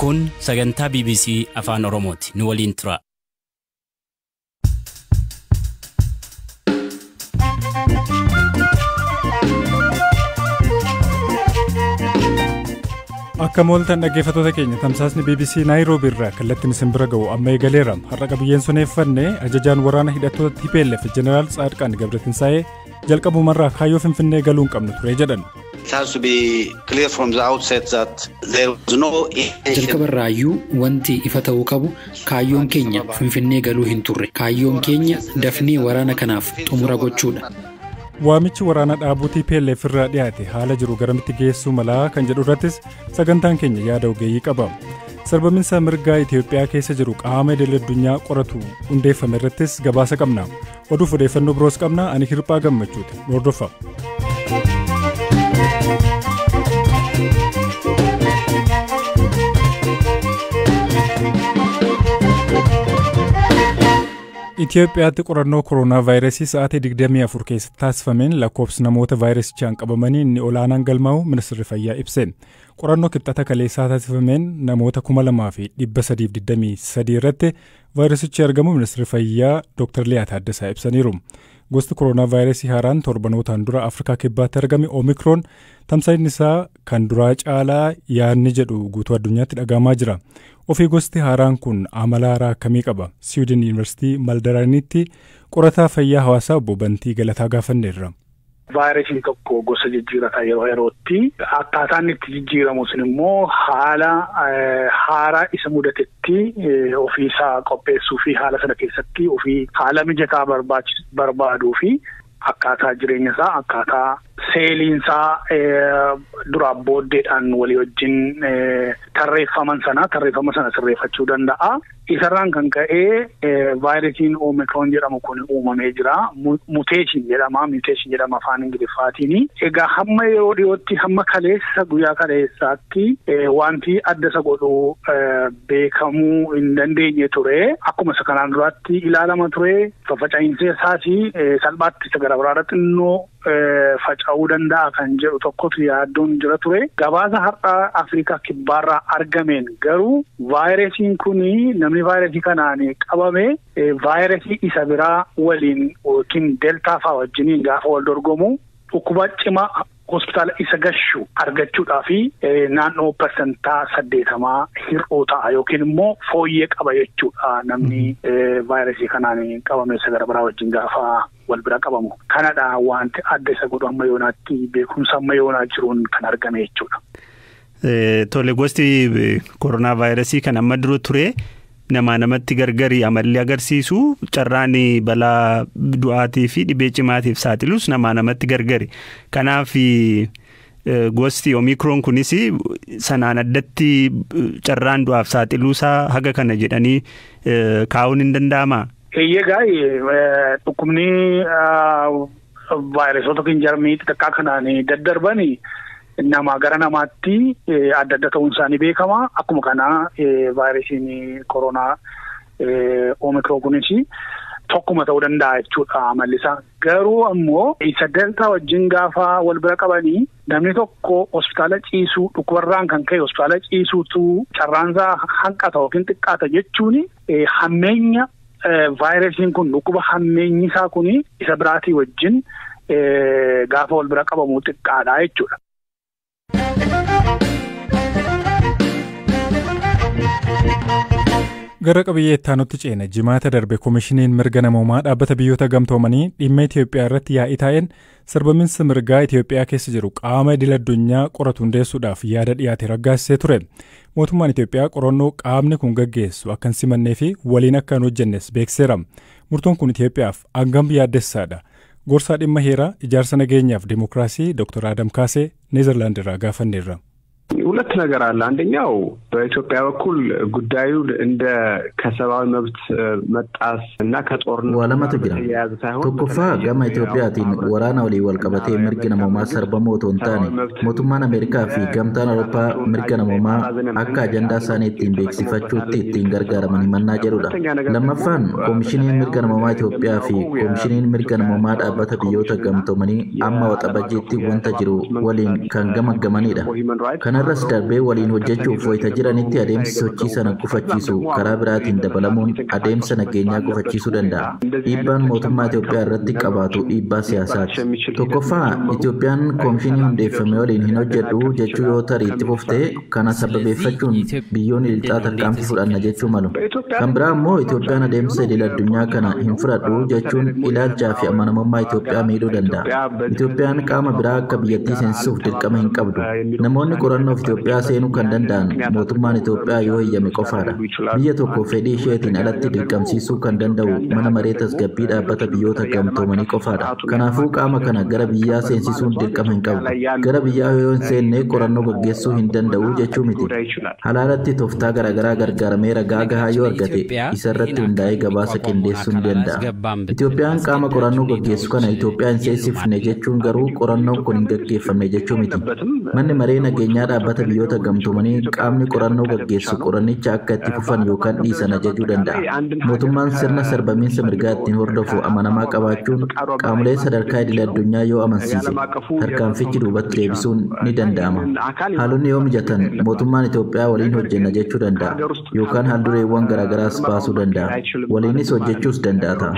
Kun sagantaa BBC Afaan Oromooti. Nu waliin tura. Akka mooltan dhaggeeffattoota keenya tamsaasni BBC Nairobi irraa kallattiin isin bira ga'u amma eegaleera. Har'a qabiyyeen suneeffanne ajajaan waraana hidhattoota TPLF Jeneraal Tsaadqaan Gabratinsaa'ee jalqabumarraa kaayyoo Finfinnee galuun qabnu ture jedhan. It has to be clear from the outset that there was no jalqabarraayyuu wanti ifa ta'uu qabu kaayyoon keenya Finfinnee galuu hin turre. Kaayyoon keenya dafnee waraana kanaaf xumura gochuudha. Waamichi waraana dhaabuu TPLF irraa dhiyaate haala jiru garamitti geessuu malaa kan jedhu irrattis sagantaan keenya yaada ogeeyyii qaba. Sarbaminsa mirgaa Itoophiyaa keessa jiru qaama idil-addunyaa qoratu hundeeffame irrattis gabaasa qabna. Oduuf odeeffannoo biroos qabna. Ani Hirphaa Gammachuuti. Hordofaa. Itoophiyaatti qorannoo koronaa vaayirasii sa'aatii 24 keessatti taasifameen lakkoofsi namoota vaayirasichaan qabamanii inni olaanaan galmaa'u ministeerri fayyaa ibse. Qorannoo kibxata kaleessaa taasifameen namoota 2323 irratti vaayirasichi argamu ministeerri fayyaa Dr. Liyaa Taaddasaa ibsaniiru. Gosti koronaa vaayirasii haaraan torbanootaan dura Afrikaa kibbaatti argame Omikroon tamsaa'inni isaa kan duraa caalaa yaadni jedhu guutuu addunyaatti dhagahamaa jira. Ofii gosti haaraan kun amala haaraa akkamii qaba? Sweden University Maldaraanitti qorataa fayyaa hawaasaa obbo Bantii Galataa gaafanneerra. Vaayirasiin tokko gosa jijjiirata yeroo yerootti akkaataan itti jijjiiramu sun immoo haala haaraa isa mudatetti ofiisaa qopheessuu fi haala sana keessatti ofii haala mijataa barbaaduu fi akkaataa jireenya isaa akkaataa seeliinsaa duraa booddeedhaan walii wajjin tarreeffama sana sirreeffachuu danda'a. Isarraan kan ka'ee vaayirasiin Omikroon jedhamu kun uumamee jira. Muteeshin jedhama afaan Ingiliffaatiin. Egaa hamma yeroo dhiyootti hamma guyyaa kaleessaatti wanti adda isa godhu beekamuu hin dandeenye ture. Akkuma isa kanaan duraatti ilaalama ture. Faffaca'insa isaas salphaatti isa gara biraatti xinnoo faca'uu danda'a kan jedhu tokkotu yaaddoon jira ture. Gabaasa har'a Afrikaa kibbaarraa argameen garuu vaayirasiin kuni namni vaayirasii kanaan qabame vaayirasii isa biraa waliin yookiin deltaa fa'aa wajjiniin gaafa wal dorgomu dhukkuba cimaa hospitaala isa gashu argachuudhaaf naannoo persentaa 80 hir'uu ta'a yookiin immoo fooyyee qaba jechuudha namni vaayirasii kanaan qabame isa gara biraa wajjin gaafa wal bira qabamu. Kanadha wanti adda isa godhu amma yoonaatti beekumsa amma yoonaa jiruun kan argame jechuudha. Tole gosti koronaa vaayirasii kan amma dura ture namatti gargari amalli agarsiisu carraan balaa du'aatii fi dhibee cimaatiif saaxilus namatti gargari. Kanaaf gosti Omikroon kunis sanaan addatti carraan du'aaf saaxiluusaa haga kana jedhanii kaa'uun hin danda'amaa? Egaa dhukkubni vaayirasoota kan jarmii xixiqqaa kanaan daddarbanii nama gara namaatti adda adda ta'uun isaanii beekama. Akkuma kana vaayirasiin koronaa Omikroon kunis tokkuma ta'uu danda'a jechuudha amalli isaa. Garuu ammoo isa deltaa wajjin gaafa wal bira qabanii namni tokko hospitaala ciisuu dhukkubarraan kan ka'e hospitaala ciisuutu carraansaa hanqata yookiin xiqqaata jechuun hammeenya vaayirasiin kun dhukkuba hammeenyi isaa kun isa biraatii wajjin gaafa wal bira qabamu xiqqaadha jechuudha. Gara qabiyyee ittaanutti ceena jimaata darbe koomishiniin mirga namoomaa dhaabbata biyyoota gamtoomanii dhimma Itoophiyaa irratti yaa'ii taa'een sarbaminsa mirgaa Itoophiyaa keessa jiru qaama idil-addunyaa qoratu hundeessuudhaaf yaada dhiyaate raggaasisee ture. Mootummaan Itoophiyaa qorannoo qaamni kun gaggeessu akka hin simannee fi waliin akka hin hojjennes beekseera. Murtoon kun Itoophiyaaf hangam yaaddessaadha. Gorsaa dhimma heeraa ijaarsa nageenyaaf dimokiraasii Dr. Adam Kaasee Neezerlaand irraa gaafanneerra. ሁለት ነገር አለ። አንደኛው በኢትዮጵያ በኩል ጉዳዩ እንደ ከሰብአዊ መብት መጣስ እና ከጦርነት ወለማት ጅራ ተቆፋ ጋማ ኢትዮጵያቲን ወራና ወሊ ወልቀበቴ ምርግና ሞማ ሰርበሞ ቶንታኒ ሞቱማን አሜሪካ ፊ ጋምታን አውሮፓ ምርግና ሞማ አካ አጀንዳ ሳኔቲን ቤክሲፋቹቲ ቲን ገርጋራማኒ መናጀሩዳ ለማፋን ኮሚሽኒን ምርግና ሞማ ኢትዮጵያ ፊ ኮሚሽኒን ምርግና ሞማ ዳባተ ቢዮታ ጋምቶማኒ አማ ወጣበጂቲ ወንታ ጅሩ ወሊን ካን ገመገማኒዳ Kanarras darbee waliin hojjechuuf wayita jiranitti adeemsi sochii sana gufachiisu karaa biraatiin dabalamuun adeemsa nageenyaa gufachiisuu danda'a. Dhiibbaan mootummaa Itoophiyaa irratti qabaatu dhiibbaa siyaasaati. Tokkoffaa Itoophiyaan koomishinii hundeeffame waliin hin hojjedhu jechuu yoo tarii itti fuftee kana sababeeffachuun biyyoonni lixaa tarkaanfii fudhanna jechuu malu. Kan biraa immoo Itoophiyaan adeemsa idil addunyaa kana hin fudhadhu jechuun ilaalchaa fi amanamummaa Itoophiyaa miidhuu danda'a. Itoophiyaan qaama biraa akka biyyattii seensisuuf dirqama hin qabdu. Namoonni qorannoof Itoophiyaa seenuu kan danda'an mootummaan Itoophiyaa yoo eeyyame qofaadha. Biyya tokko fedhii isheetiin alatti dirqamsiisuu kan danda'u mana maree tasgabbii dhaabbata biyyoota gamtoomanii qofaadha. Kanaafuu qaama kana gara biyyaa seensisuun dirqama hin qabu. Gara biyyaa yoo hin seenne qorannoo gaggeessuu hin danda'u jechuu miti. Halaalatti tooftaa garaagaraa gargaaramee ragaa gahaa yoo argate isarratti hundaa'ee gabaasa qindeessuu ni danda'a. Itoophiyaan qaama qorannoo gaggeessu kana Itoophiyaa hin seensifne jechuun garuu qorannoon kun hin gaggeeffamne jechuu miti. Manni maree nageenyaa dhaabbata biyyoota gamtoomanii qaamni qorannoo gaggeessu qorannicha akka itti fufan yookaan dhiisan ajajuu danda'a. Mootummaan sirna sarbamiinsa mirgaa ittiin hordofu amanamaa qabaachuun qaamolee sadarkaa idil addunyaa yoo amansiise tarkaanfichi duubatti deebisuun ni danda'ama. Haalonni yoo mijatan mootummaan Itoophiyaa waliin hojjenna jechuu danda'a yookaan haaldureewwan garaagaraas baasuu danda'a. Waliinis hojjechuus danda'a ta'a.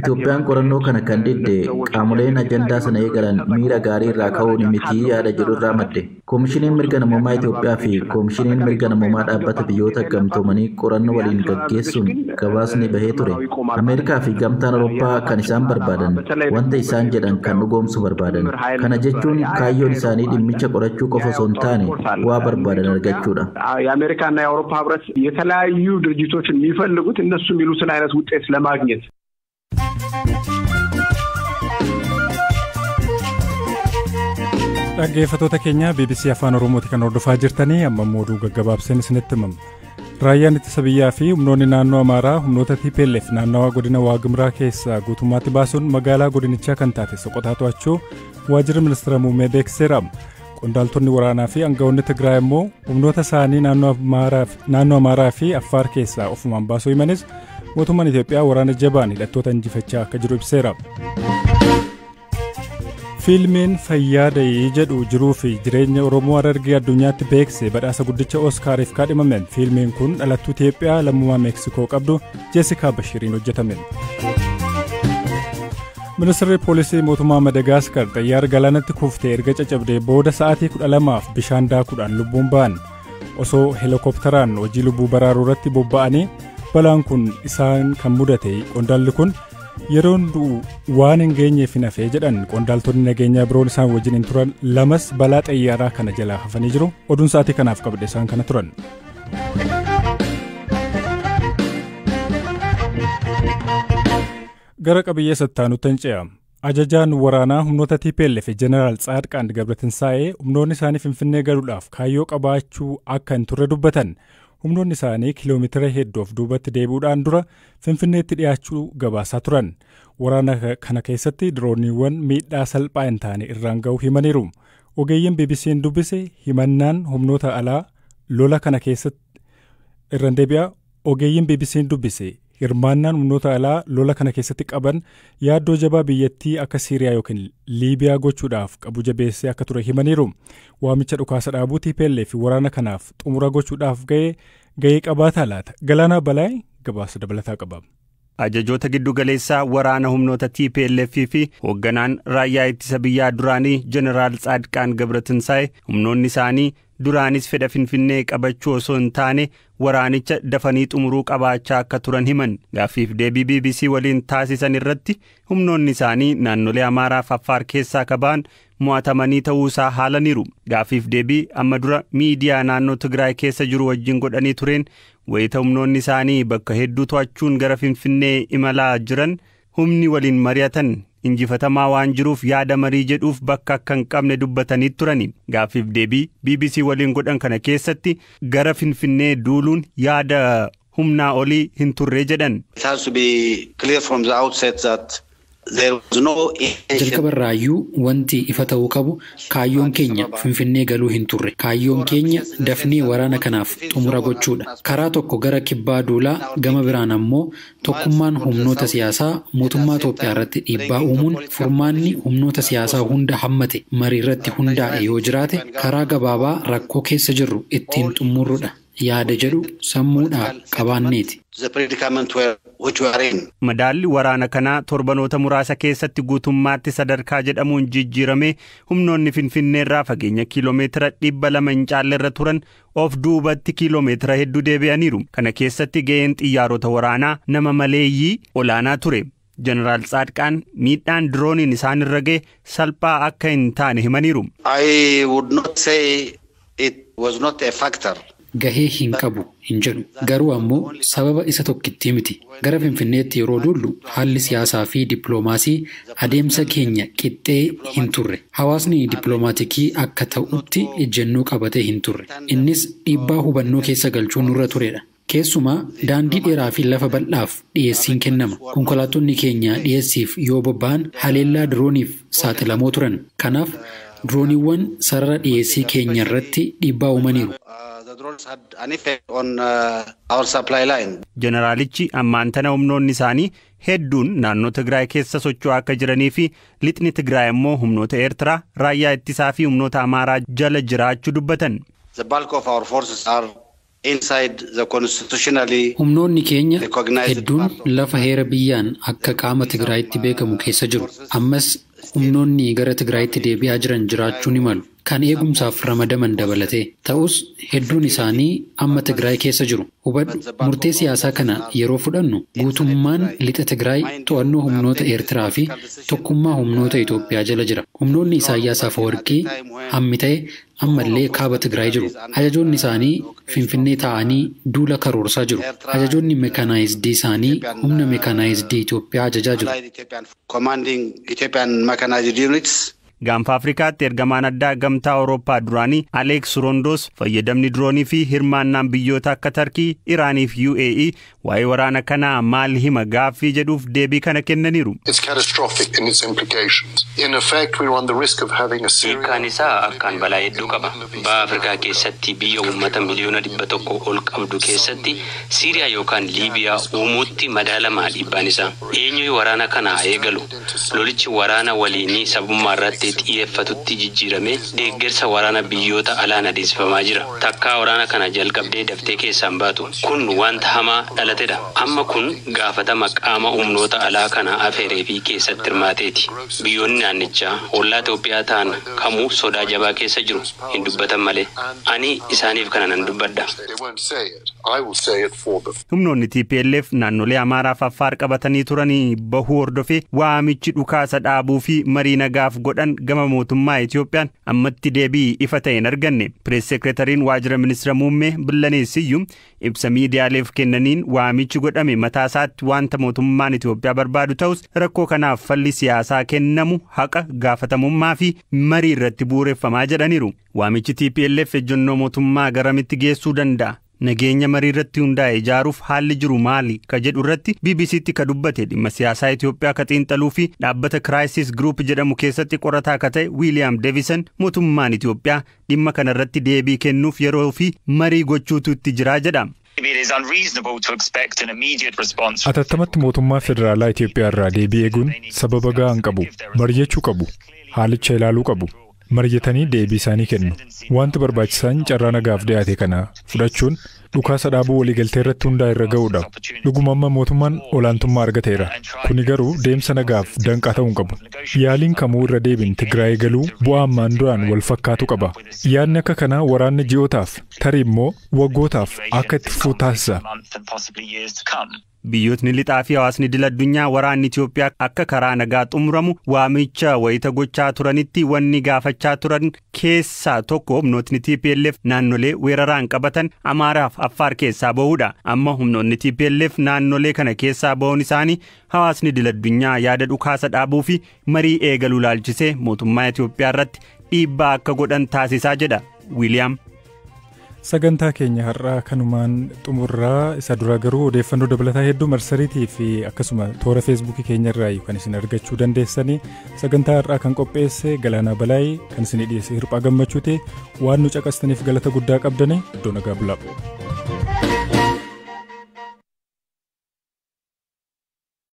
Itoophiyaan qorannoo kana kan didde qaamoleen ajandaa sana eegalan miira gaarii irraa ka'uun miti yaada jedhu irraa madde. Koomishiniin mirga namummaa Itoophiyaa fi koomishiniin mirga namummaa dhaabbata biyyoota gamtoomanii qorannoo waliin gaggeessuun gabaasni bahee ture. Ameerikaa fi gamtaan Awurooppaa kan isaan barbaadan wanta isaan jedhan kan dhugoomsuu barbaadan. Kana jechuun kaayyoon isaanii dhimmicha qorachuu qofa osoo hin taane waa barbaadan argachuudha. የአሜሪካና የአውሮፓ ህብረት የተለያዩ ድርጅቶችን የሚፈልጉት እነሱ የሚሉትን አይነት ውጤት ለማግኘት dhaggeeffattoota keenya BBC Afaan Oromooti kan hordofaa jirtanii amma mooduu gaggabaabseen isinitti himama. Raayyaan ittisa biyyaa fi humnoonni naannoo Amaaraa humnoota TPLF naannawaa godina Waagimraa keessaa guutummaatti baasuun magaalaa godinichaa kan taate Soqotaa to'achuu waajjirri ministeera muummee beeksiseera. Qondaaltonni waraanaa fi aangawoonni Tigraay immoo humnoota isaanii naannoo Amaaraa fi Affaar keessaa ofumaan baasuu himanis mootummaan Itoophiyaa waraana jabaan hidhattoota injifachaa akka jiru ibseera. Fiilmiin Fayyaadayii jedhu jiruu fi jireenya Oromoo Harargee addunyaatti beekse badhaasa guddicha Oskaariif kaadhimame. Fiilmiin kun dhalattuu Itoophiyaa lammummaa Meeksikoo qabdu Jeesikaa Bashiriin hojjetame. Ministeerri poolisii mootummaa Madagaskar xayyaara galaanatti kuftee erga caccabdee booda sa'aatii 12f bishaan daakuudhaan lubbuun ba'an. Osoo helikopteraan hojii lubbuu baraaruu irratti bobba'anii balaan kun isaan kan mudate qondaalli kun yeroon du'u waan hin geenyeef hin hafee jedhan qondaaltonni nageenyaa biroon isaan wajjin turan lamas balaa xayyaaraa kana jalaa hafanii jiru. Oduun sa'aatii kanaaf qabde isaan kana turan. Gara qabiyyee sattaanutti ce'a. Ajajaan waraanaa humnoota TPLF Jeneraal Tsaadqaan Gabratinsaa'ee humnoonni isaanii Finfinnee galuudhaaf kaayyoo qabaachuu akka hin turre dubbatan. Humnoonni isaanii kiiloomeetira hedduuf duubatti deebi'uudhaan dura Finfinneetti dhiyaachuu gabaasaa turan. Waraana kana keessatti dirooniiwwan miidhaa salphaa hin taane irraan ga'uu himaniiru. Ogeeyyiin BBC'n dubbise himannaan humnoota alaa lola kana keessatti irraan deebi'a. Ogeeyyiin BBC'n dubbise hirmaannaan humnoota alaa lola kana keessatti qaban yaaddoo jabaa biyyattii akka Siiriyaa yookiin Liibiyaa gochuudhaaf qabu jabeessee akka ture himaniiru. Waamicha dhukaasa dhaabuu TPLF waraana kanaaf xumura gochuudhaaf ga'ee qabaataa laata. Galaanaa Balaay gabaasa dabalataa qaba. Ajajoota giddu galeessaa waraana humnoota TPLF fi hoogganaan raayyaa ittisa biyyaa duraanii Jeneraal Tsaadqaan Gabratinsaa'ee humnoonni isaanii duraanis fedha Finfinnee qabachuu osoo hin taane waraanicha dafanii xumuruu qabaachaa akka turan himan. Gaaffiif deebii BBC waliin taasisan irratti humnoonni isaanii naannolee Amaaraa fi Affaar keessaa kabaan mo'atamanii ta'uusaa haalaniiru. Gaaffiif deebii amma dura miidiyaa naannoo Tigraay keessa jiru wajjin godhanii tureen wayita humnoonni isaanii bakka hedduu to'achuun gara Finfinnee imalaa jiran humni waliin mari'atan injifatamaa waan jiruuf yaada marii jedhuuf bakka akka hin qabne dubbatanii turani. Gaaffiif deebii BBC waliin godhan kana keessatti gara Finfinnee duuluun yaada humnaa olii hin turre jedhan. It has to be clear from the outset that Jalqabarraayyuu wanti ifa ta'uu qabu kaayyoon keenya Finfinnee galuu hin turre. Kaayyoon keenya dafnee waraana kanaaf xumura gochuudha. Karaa tokko gara kibbaa duulaa gama biraan ammoo tokkummaan humnoota siyaasaa mootummaa Itoophiyaa irratti dhiibbaa uumuun furmaanni humnoota siyaasaa hunda hammate marii irratti hundaa'e yoo jiraate karaa gabaabaa rakkoo keessa jirru ittiin xumurruudha. Yaada jedhu sammuudhaa qabaanneeti. Madaalli waraana kanaa torbanoota muraasa keessatti guutummaatti sadarkaa jedhamuun jijjiiramee humnoonni Finfinnee irraa fageenya kiiloomeetira 200 hin caalle irra turan of duubatti kiiloomeetira hedduu deebi'aniiru. Kana keessatti ga'een xiyyaarota waraanaa nama maleeyyii olaanaa ture. Jeneraal Tsaadqaan miidhaan dirooniin isaan irra ga'e salphaa akka hin taane himaniiru. I would not say it was not a factor. Gahee hin qabu hin jedhu. Garuu ammoo sababa isa tokkittii miti. Gara Finfinneetti yeroo duullu haalli siyaasaa fi dippiloomaasii adeemsa keenya qixxee hin turre. Hawaasni dippiloomaatiikii akka ta'utti ejjennoo qabatee hin turre. Innis dhiibbaa hubannoo keessa galchuu nurra turedha. Keessumaa daandii dheeraa fi lafa bal'aaf dhiyeessiin kennama. Konkolaattonni keenya dhiyeessiif yoo bobba'an haleellaa dirooniif saaxilamoo turan. Kanaaf dirooniiwwan sarara dhiyeessii keenya irratti dhiibbaa uumaniiru. Jeneraalichi ammaan tana humnoonni isaanii hedduun naannoo Tigraay keessa socho'aa akka jiranii fi lixni Tigraay immoo humnoota Eertiraa, raayyaa ittisaa fi humnoota Amaaraa jala jiraachuu dubbatan. Humnoonni keenya hedduun lafa heera biyyaan akka qaama Tigraayitti beekamu keessa jiru. Ammas humnoonni gara Tigraayitti deebi'aa jiran jiraachuu ni malu. Kan eegumsaaf ramadaman dabalatee ta'us hedduun isaanii amma Tigraay keessa jiru. Hubadhu murtee siyaasaa kana yeroo fudhannu guutummaan lixa Tigraay to'annoo humnoota Eertiraa fi tokkummaa humnoota Itoophiyaa jala jira. Humnoonni Isaayyaas Afeworqii hammi ta'e ammallee kaaba Tigraay jiru. Ajajoonni isaanii Finfinnee taa'anii duula karoorsaa jiru. Ajajoonni meekanaayizidii isaanii humna meekanaayizidii Itoophiyaa ajajaa jiru. Gaanfa Afrikaatti ergamaan addaa gamtaa Awurooppaa duraanii Aleeks Rondoos fayyadamni diroonii fi hirmaannaan biyyoota akka Tarkii, Iraanii fi UAE waa'ee waraana kanaa maal hima gaaffii jedhuuf deebii kana kennaniiru. Hiikkaan isaa akkaan balaa hedduu qaba. Baha Afrikaa keessatti biyya uummata miliyoona 100 ol qabdu keessatti Siiriyaa yookaan Liibiyaa uumuutti madaalamaa dhiibbaan isaa. Eenyu waraana kana eegalu? Lolichi waraana waliinii sabummaa irratti xiyyeeffatutti jijjiirame deeggarsa waraana biyyoota alaan adeemsifamaa jira. Takkaa waraana kana jalqabdee daftee keessaan baatu. Kun wanta hamaa dhalatedha. Amma kun gaafatama qaama humnoota alaa kana afeeree fi keessatti hirmaateeti. Biyyoonni naannichaa ollaa Itoophiyaa ta'an kamuu sodaa jabaa keessa jiru hin dubbatan malee. Ani isaaniif kana nan dubbadha. Humnoonni TPLF naannolee Amaaraa fi Affaar qabatanii turanii bahuu hordofee waamichi dhukaasa dhaabuu fi marii nagaaf godhan gama mootummaa Itoophiyaan ammatti deebii ifa ta'een arganne. Pirees Sekretariin Waajjira Ministeera Muummee Billaneessiyyuu ibsa miidiyaaleef kennaniin waamichi godhame mataasaatti wanta mootummaan Itoophiyaa barbaadu ta'us rakkoo kanaaf falli siyaasaa kennamu haqa gaafatamummaa fi marii irratti bu'uureffamaa jedhaniiru. Waamichi TPLF ejjennoo mootummaa garamitti geessuu danda'a? Nageenya marii irratti hundaa'e ijaaruuf haalli jiru maali ka jedhu irratti BBCtti ka dubbate dhimma siyaasaa Itoophiyaa ka xiinxaluu fi dhaabbata Crisis Group jedhamu keessatti qorataa ka ta'e William Davison mootummaan Itoophiyaa dhimma kana irratti deebii kennuuf yeroo fi marii gochuutu itti jira jedha. Atattamatti mootummaa federaalaa Itoophiyaa irraa deebii eeguun sababa gahaa hin qabu. Mari'achuu qabu. Haalicha ilaaluu qabu. Mari'atanii deebii isaanii kennu. Wanti barbaachisaan carraa nagaaf dhiyaate kana fudhachuun dhukaasa dhaabuu waliigaltee irratti hundaa irra ga'uudha. Dhuguma amma mootummaan olaantummaa argateera. Kuni garuu deemsa nagaaf danqaa ta'uu qabu. Yaaliin kamuu irra deebiin Tigraay galuu bu'aa ammaan duraan wal fakkaatu qaba. Yaadni akka kanaa waraanni ji'ootaaf tarii immoo waggootaaf akka itti fufuu taasisa. Biyyootni lixaa fi hawaasni idil addunyaa waraanni Itoophiyaa akka karaa nagaa xumuramu waamicha wayita gochaa turanitti wanni gaafachaa turan keessaa tokko humnootni TPLF naannolee weeraraan qabatan Amaaraa fi Affaar keessaa bahuudha. Amma humnoonni TPLF naannolee kana keessaa bahuun isaanii hawaasni idil addunyaa yaada dhukaasa dhaabuu fi marii eegaluu laalchisee mootummaa Itoophiyaa irratti dhiibbaa akka godhan taasisaa jedha William. sagantaa keenya har'aa kanumaan xumurraa isa dura garuu odeeffannoo dabalataa hedduu marsariitii fi akkasuma toora feesbuukii keenya irraa kan isin argachuu dandeessanii sagantaa har'aa kan qopheesse Galaanaa Balaayii kan isin dhiyeesse Hirphaa Gammachuuti waan nu caqastaniif galata guddaa qabdanii iddoo nagaa bulaa.